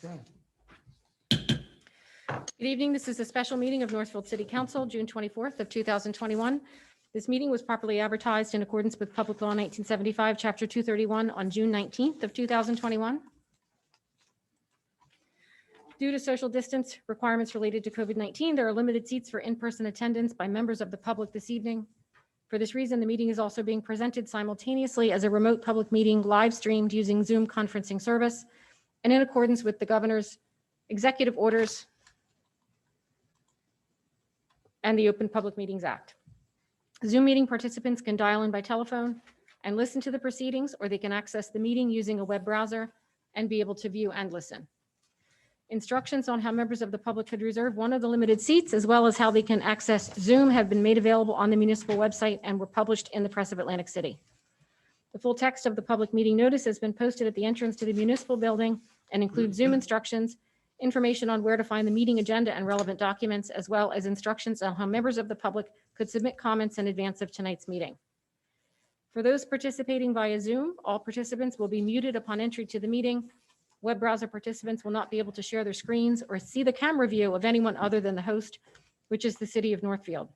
Okay. Good evening. This is a special meeting of Northfield City Council, June 24th of 2021. This meeting was properly advertised in accordance with Public Law 1975, Chapter 231 on June 19th of 2021. Due to social distance requirements related to COVID-19, there are limited seats for in-person attendance by members of the public this evening. For this reason, the meeting is also being presented simultaneously as a remote public meeting live streamed using Zoom conferencing service and in accordance with the governor's executive orders and the Open Public Meetings Act. Zoom meeting participants can dial in by telephone and listen to the proceedings, or they can access the meeting using a web browser and be able to view and listen. Instructions on how members of the public could reserve one of the limited seats, as well as how they can access Zoom, have been made available on the municipal website and were published in the Press of Atlantic City. The full text of the public meeting notice has been posted at the entrance to the municipal building and includes Zoom instructions, information on where to find the meeting agenda and relevant documents, as well as instructions on how members of the public could submit comments in advance of tonight's meeting. For those participating via Zoom, all participants will be muted upon entry to the meeting. Web browser participants will not be able to share their screens or see the camera view of anyone other than the host, which is the city of Northfield.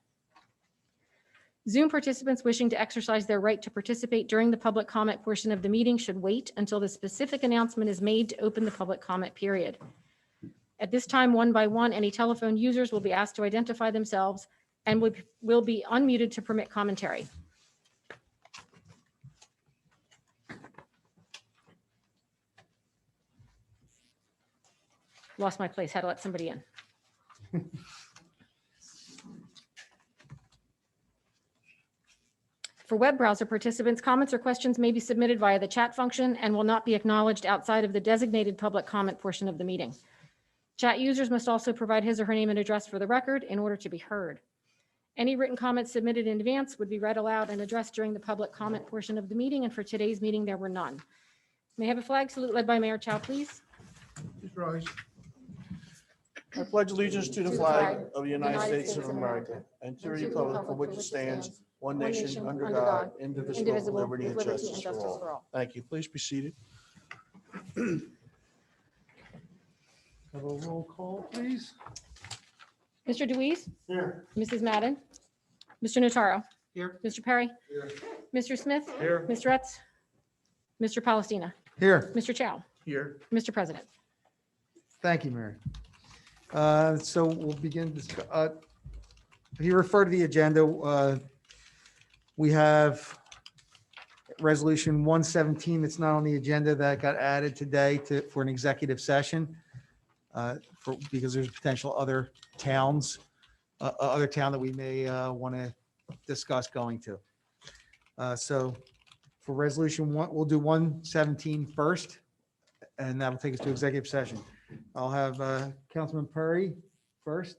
Zoom participants wishing to exercise their right to participate during the public comment portion of the meeting should wait until the specific announcement is made to open the public comment period. At this time, one by one, any telephone users will be asked to identify themselves and will be unmuted to permit commentary. Lost my place, had to let somebody in. For web browser participants, comments or questions may be submitted via the chat function and will not be acknowledged outside of the designated public comment portion of the meeting. Chat users must also provide his or her name and address for the record in order to be heard. Any written comments submitted in advance would be read aloud and addressed during the public comment portion of the meeting, and for today's meeting, there were none. May I have a flag salute led by Mayor Chow, please? Please rise. I pledge allegiance to the flag of the United States of America and to the republic for which it stands, one nation, under God, indivisible, with liberty and justice for all. Thank you. Please be seated. Have a roll call, please. Mr. Deweese? Here. Mrs. Madden? Mr. Notaro? Here. Mr. Perry? Here. Mr. Smith? Here. Mr. Retz? Mr. Palestina? Here. Mr. Chow? Here. Mr. President? Thank you, Mary. So we'll begin. If you refer to the agenda, we have resolution 117 that's not on the agenda that got added today for an executive session because there's potential other towns, other town that we may want to discuss going to. So for resolution one, we'll do 117 first, and that'll take us to executive session. I'll have Councilman Perry first,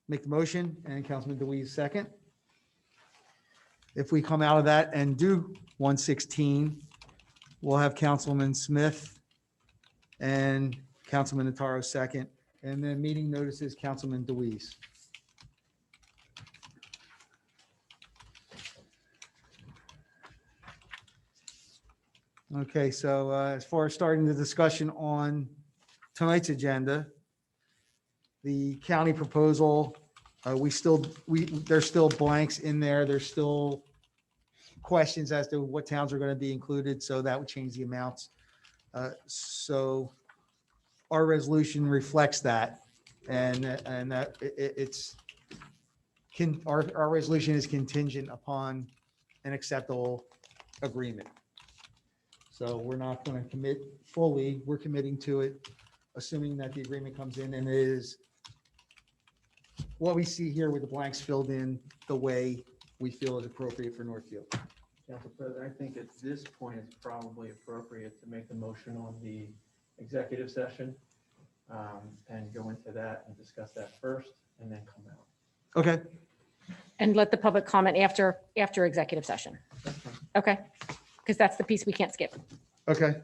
make the motion, and Councilman Deweese second. If we come out of that and do 116, we'll have Councilman Smith and Councilman Notaro second, and then meeting notices, Councilman Deweese. Okay, so as far as starting the discussion on tonight's agenda, the county proposal, there's still blanks in there. There's still questions as to what towns are going to be included, so that would change the amounts. So our resolution reflects that, and that our resolution is contingent upon an acceptable agreement. So we're not going to commit fully. We're committing to it, assuming that the agreement comes in and it is what we see here with the blanks filled in the way we feel is appropriate for Northfield. Council President, I think at this point it's probably appropriate to make the motion on the executive session and go into that and discuss that first and then come out. Okay. And let the public comment after executive session. Okay, because that's the piece we can't skip. Okay.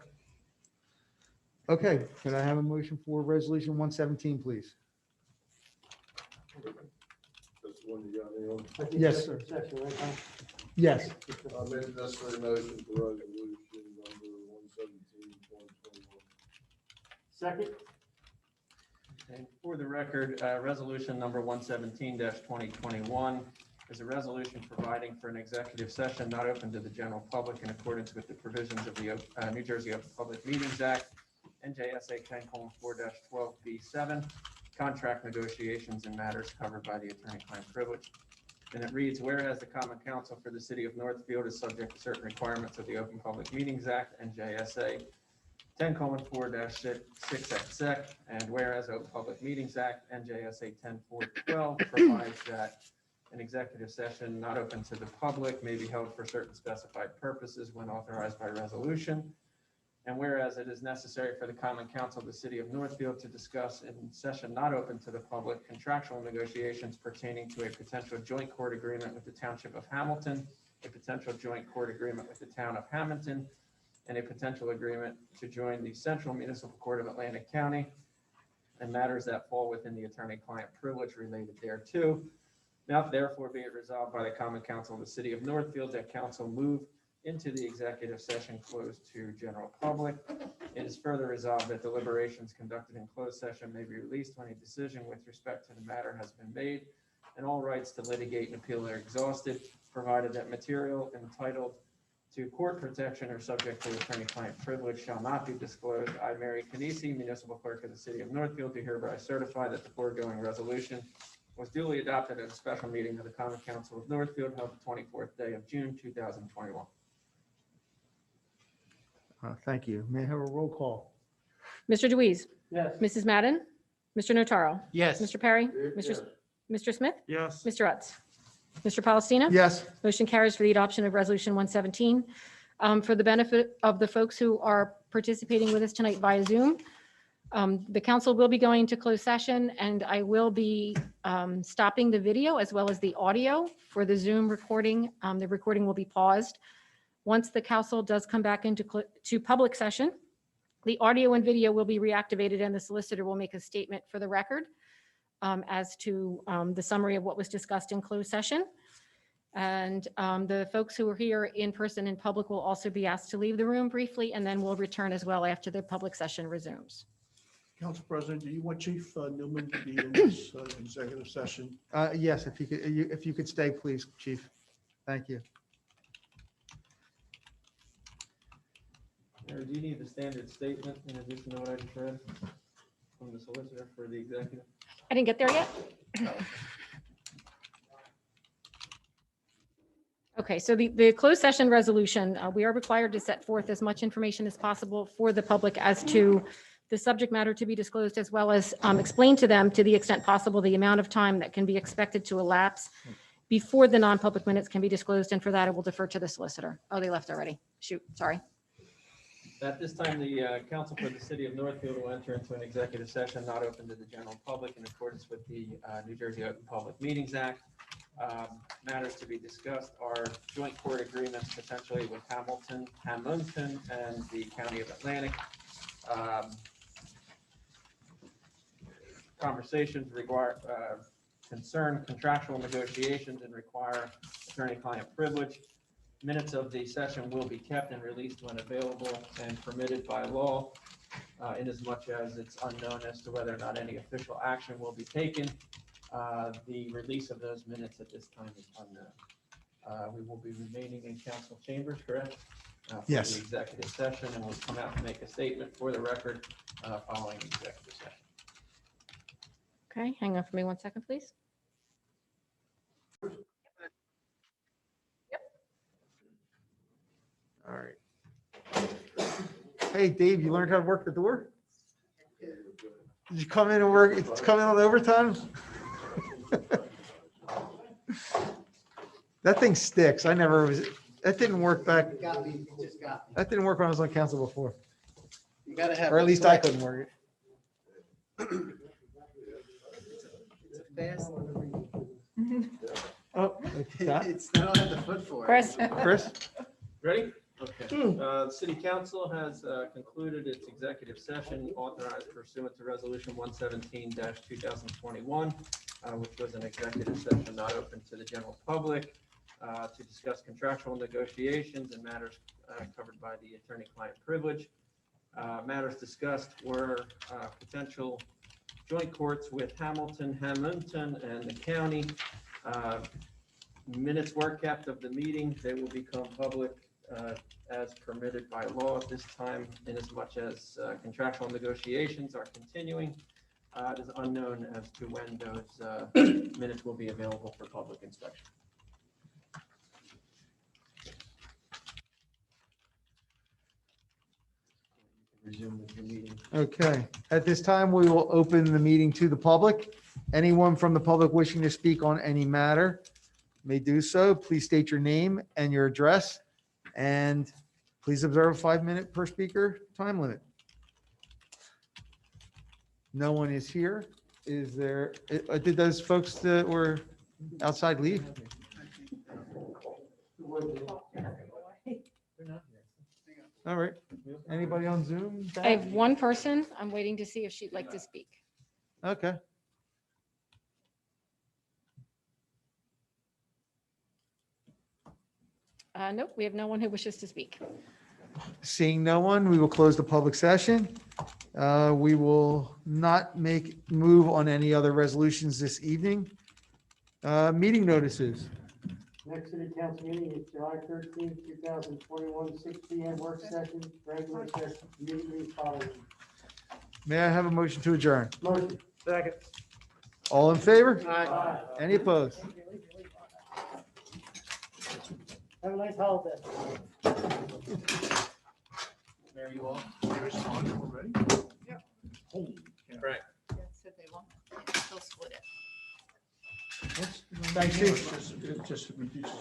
Okay. Can I have a motion for resolution 117, please? That's the one you got me on. Yes, sir. Yes. I made the necessary motion for resolution number 117, 2021. Second. And for the record, resolution number 117-2021 is a resolution providing for an executive session not open to the general public in accordance with the provisions of the New Jersey Open Public Meetings Act, NJSA 10:4-12B7, contract negotiations and matters covered by the attorney-client privilege. And it reads, whereas the common council for the city of Northfield is subject to certain requirements of the Open Public Meetings Act, NJSA 10:4-6 et sec, and whereas Open Public Meetings Act, NJSA 10:4-12 provides that an executive session not open to the public may be held for certain specified purposes when authorized by resolution. And whereas it is necessary for the common council of the city of Northfield to discuss in session not open to the public contractual negotiations pertaining to a potential joint court agreement with the township of Hamilton, a potential joint court agreement with the town of Hamilton, and a potential agreement to join the Central Municipal Court of Atlantic County, and matters that fall within the attorney-client privilege related thereto. Now therefore be it resolved by the common council of the city of Northfield that council move into the executive session closed to general public. It is further resolved that deliberations conducted in closed session may be released when a decision with respect to the matter has been made, and all rights to litigate and appeal are exhausted, provided that material entitled to court protection or subject to attorney-client privilege shall not be disclosed. I, Mary Canisi, municipal clerk of the city of Northfield, do hereby certify that the foregoing resolution was duly adopted at a special meeting of the Common Council of Northfield held the 24th day of June, 2021. Thank you. May I have a roll call? Mr. Deweese, Yes. Mrs. Madden, Mr. Notaro, Yes. Mr. Perry, Yes. Mr. Smith, Yes. Mr. Utz, Mr. Palestina. Yes. Motion carries for the adoption of Resolution 117. For the benefit of the folks who are participating with us tonight via Zoom, the council will be going into closed session, and I will be stopping the video as well as the audio for the Zoom recording. The recording will be paused. Once the council does come back into public session, the audio and video will be reactivated, and the solicitor will make a statement for the record as to the summary of what was discussed in closed session. And the folks who are here in person in public will also be asked to leave the room briefly, and then we'll return as well after the public session resumes. Council President, do you want Chief Newman to be in this executive session? Yes, if you could stay, please, Chief. Thank you. Mayor, do you need the standard statement in addition to what I just read from the solicitor for the executive? I didn't get there yet. Okay, so the closed session resolution, we are required to set forth as much information as possible for the public as to the subject matter to be disclosed, as well as explain to them, to the extent possible, the amount of time that can be expected to elapse before the non-public minutes can be disclosed. And for that, I will defer to the solicitor. Oh, they left already. Shoot, sorry. At this time, the council for the city of Northfield will enter into an executive session not open to the general public in accordance with the New Jersey Open Public Meetings Act. Matters to be discussed are joint court agreements potentially with Hamilton, and the County of Atlantic. Conversations concern contractual negotiations and require attorney-client privilege. Minutes of the session will be kept and released when available and permitted by law, inasmuch as it's unknown as to whether or not any official action will be taken. The release of those minutes at this time is unknown. We will be remaining in council chambers, correct? For Yes. the executive session, and we'll come out and make a statement for the record following the executive session. Okay, hang on for me 1 second, please. All right. Hey, Dave, you learned how to work the door? Did you come in and work? It's coming on overtime? That thing sticks. That didn't work back. It got me, it just got me. That didn't work when I was on council before, You gotta have. or at least I couldn't work it. It's a fast. Oh, It's, I don't have the foot for it. Chris? Chris? Ready? Okay. The city council has concluded its executive session authorized pursuant to resolution 117-2021, which was an executive session not open to the general public, to discuss contractual negotiations and matters covered by the attorney-client privilege. Matters discussed were potential joint courts with Hamilton, and the county. Minutes were kept of the meeting. They will become public as permitted by law at this time, inasmuch as contractual negotiations are continuing. It is unknown as to when those minutes will be available for public inspection. Resume with the meeting. Okay, at this time, we will open the meeting to the public. Anyone from the public wishing to speak on any matter may do so. Please state your name and your address, and please observe a 5-minute per speaker time limit. No one is here. Is there, did those folks that were outside leave? All right. Anybody on Zoom? I have one person. I'm waiting to see if she'd like to speak. Okay. Nope, we have no one who wishes to speak. Seeing no one, we will close the public session. We will not move on any other resolutions this evening. Meeting notices. Next city council meeting is July 13, 2021, 6 p.m. work session, regular session, immediately following. May I have a motion to adjourn? Motion. Second. All in favor? Aye. Any opposed? Have a nice holiday. There you all. Already? Frank. Said they won't. They'll split it. Thank you. It just reduces.